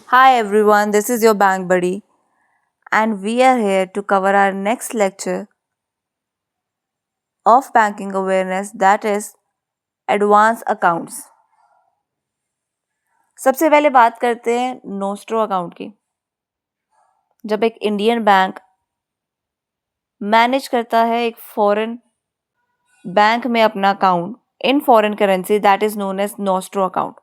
Hi everyone, this is your bank buddy, and we are here to cover our next lecture of banking awareness, that is advanced accounts. सबसे पहले बात करते हैं nostro account की। जब एक Indian bank manage करता है एक फॉरेन बैंक में अपना account in foreign currency, that is known as nostro account.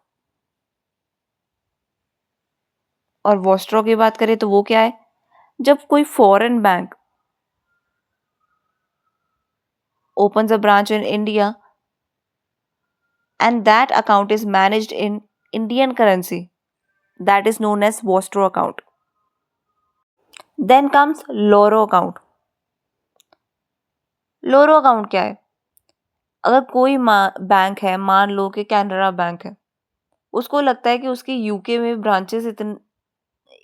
और वोस्ट्रो की बात करें तो वो क्या है? जब कोई foreign bank opens a branch in India and that account is managed in Indian currency, that is known as Vostro account. Then comes Loro account. Loro account क्या है? अगर कोई बैंक है, मान लो कि कैनरा बैंक है, उसको लगता है कि उसकी यूके में ब्रांचेस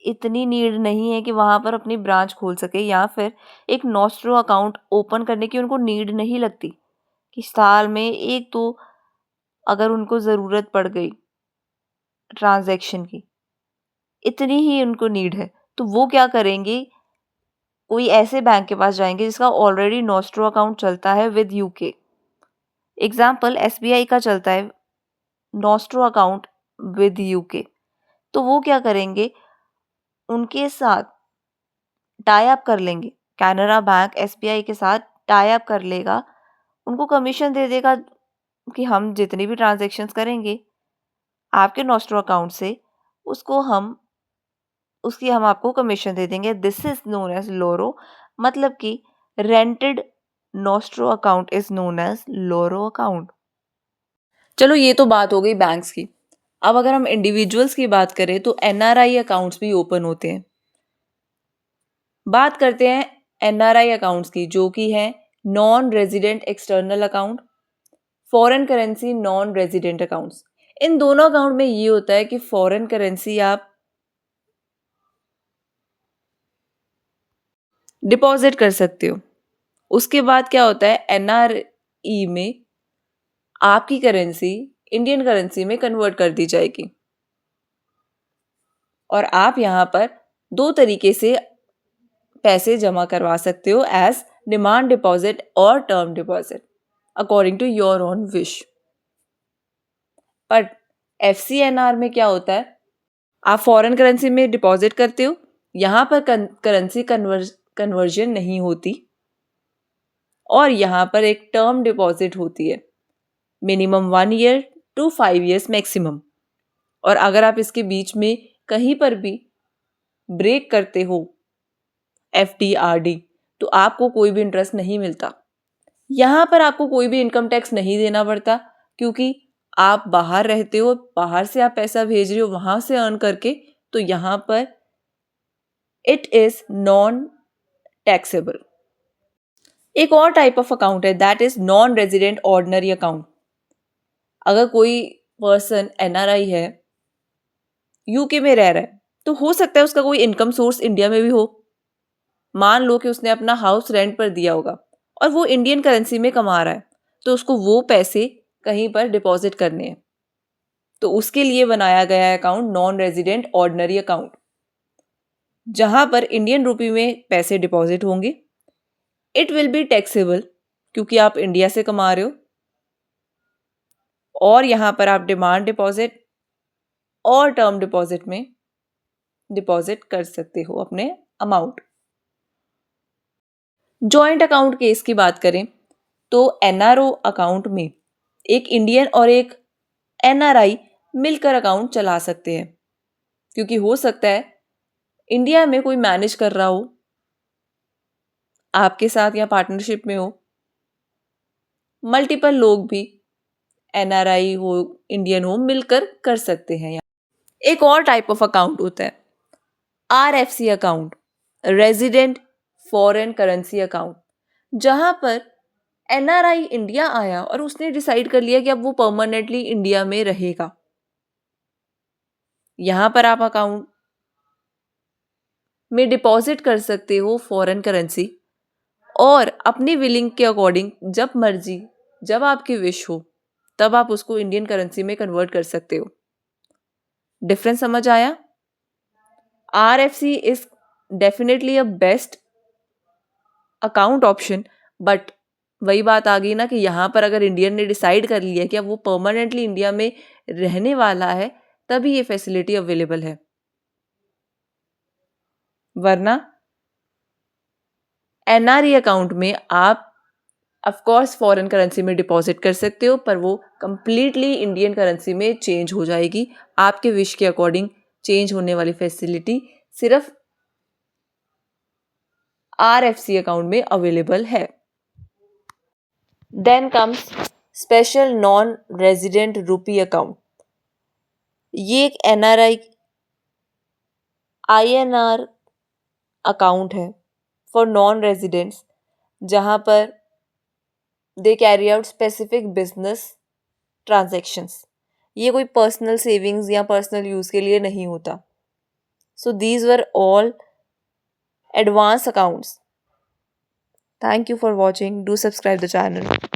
इतनी नीड नहीं है कि वहाँ पर अपनी ब्रांच खोल सके, या फिर एक नॉस्ट्रो अकाउंट ओपन करने की उनको नीड नहीं लगती कि साल में एक तो अगर उनको ज़रूरत पड़ गई ट्रांजैक्शन की, इतनी ही उनको नीड है, तो वो क्या करेंगे? कोई ऐसे बैंक के पास जाएंगे जिसका ऑलरेडी नॉस्ट्रो अकाउंट चलता है विद यूके। एग्जाम्पल एसबीआई का चलता है नॉस्ट्रो अकाउंट विद यूके। तो वो क्या करेंगे? उनके साथ टाई अप कर लेंगे। कैनरा बैंक एसबीआई के साथ टाई अप कर लेगा, उनको कमीशन दे देगा कि हम जितनी भी ट्रांजेक्शन्स करेंगे आपके नॉस्ट्रो अकाउंट से, उसकी हम आपको कमीशन दे देंगे। This is known as loro, मतलब कि rented nostro account is known as loro account. चलो ये तो बात हो गई बैंक्स की। अब अगर हम इंडिविजुअल्स की बात करें तो एनआरआई अकाउंट्स भी ओपन होते हैं। बात करते हैं एनआरआई अकाउंट्स की, जो कि है non resident external account, foreign currency non resident accounts. इन दोनों अकाउंट में ये होता है कि फॉरेन करेंसी आप डिपॉजिट कर सकते हो। उसके बाद क्या होता है, एनआरई में आपकी करेंसी इंडियन करेंसी में कन्वर्ट कर दी जाएगी और आप यहाँ पर दो तरीके से पैसे जमा करवा सकते हो, एज डिमांड डिपॉजिट और term deposit, according to your own wish. But FCNR में क्या होता है, आप फॉरेन करेंसी में डिपॉजिट करते हो, यहाँ पर करेंसी कन्वर्जन नहीं होती और यहाँ पर एक टर्म डिपॉजिट होती है, minimum 1 year to 5 years maximum. और अगर आप इसके बीच में कहीं पर भी ब्रेक करते हो एफडी आरडी, तो आपको कोई भी इंटरेस्ट नहीं मिलता। यहाँ पर आपको कोई भी इनकम टैक्स नहीं देना पड़ता, क्योंकि आप बाहर रहते हो, बाहर से आप पैसा भेज रहे हो वहां से अर्न करके, तो यहाँ पर इट इज नॉन टैक्सेबल। एक और टाइप ऑफ अकाउंट है, that is non resident ordinary account. अगर कोई पर्सन एनआरआई है, यूके में रह रहा है, तो हो सकता है उसका कोई इनकम सोर्स इंडिया में भी हो। मान लो कि उसने अपना हाउस रेंट पर दिया होगा और वो इंडियन करेंसी में कमा रहा है, तो उसको वो पैसे कहीं पर डिपॉजिट करने हैं, तो उसके लिए बनाया गया है account non resident ordinary account, जहां पर इंडियन रुपी में पैसे डिपॉजिट होंगे। इट विल बी टैक्सेबल, क्योंकि आप इंडिया से कमा रहे हो, और यहां पर आप डिमांड डिपॉजिट और टर्म डिपॉजिट में डिपॉजिट कर सकते हो अपने अमाउंट। जॉइंट अकाउंट केस की बात करें तो एनआरओ अकाउंट में एक इंडियन और एक एनआरआई मिलकर अकाउंट चला सकते हैं, क्योंकि हो सकता है इंडिया में कोई मैनेज कर रहा हो आपके साथ या पार्टनरशिप में हो, मल्टीपल लोग भी एनआरआई हो इंडियन हो मिलकर कर सकते हैं। एक और टाइप ऑफ अकाउंट होता है RFC account, resident foreign currency account, जहां पर एनआरआई इंडिया आया और उसने डिसाइड कर लिया कि अब वो परमानेंटली इंडिया में रहेगा। यहां पर आप अकाउंट में डिपॉजिट कर सकते हो फॉरेन करेंसी, और अपनी विलिंग के अकॉर्डिंग जब मर्जी, जब आपकी विश हो, तब आप उसको इंडियन करेंसी में कन्वर्ट कर सकते हो। डिफरेंस समझ आया? RFC is definitely a best account option, but वही बात आ गई ना कि यहाँ पर अगर इंडियन ने डिसाइड कर लिया कि अब वो परमानेंटली इंडिया में रहने वाला है तभी ये फैसिलिटी अवेलेबल है, वरना NRE अकाउंट में आप ऑफ कोर्स फॉरेन करेंसी में डिपॉजिट कर सकते हो, पर वो कंप्लीटली इंडियन करेंसी में चेंज हो जाएगी। आपके विश के अकॉर्डिंग चेंज होने वाली फैसिलिटी सिर्फ RFC अकाउंट में अवेलेबल है। Then comes special non resident rupee account. ये एक NRI INR अकाउंट है फॉर नॉन रेजिडेंट्स, जहाँ पर they carry out specific business transactions. ये कोई पर्सनल सेविंग्स या पर्सनल यूज़ के लिए नहीं होता। So these were all advance accounts. Thank you for watching. Do subscribe the channel.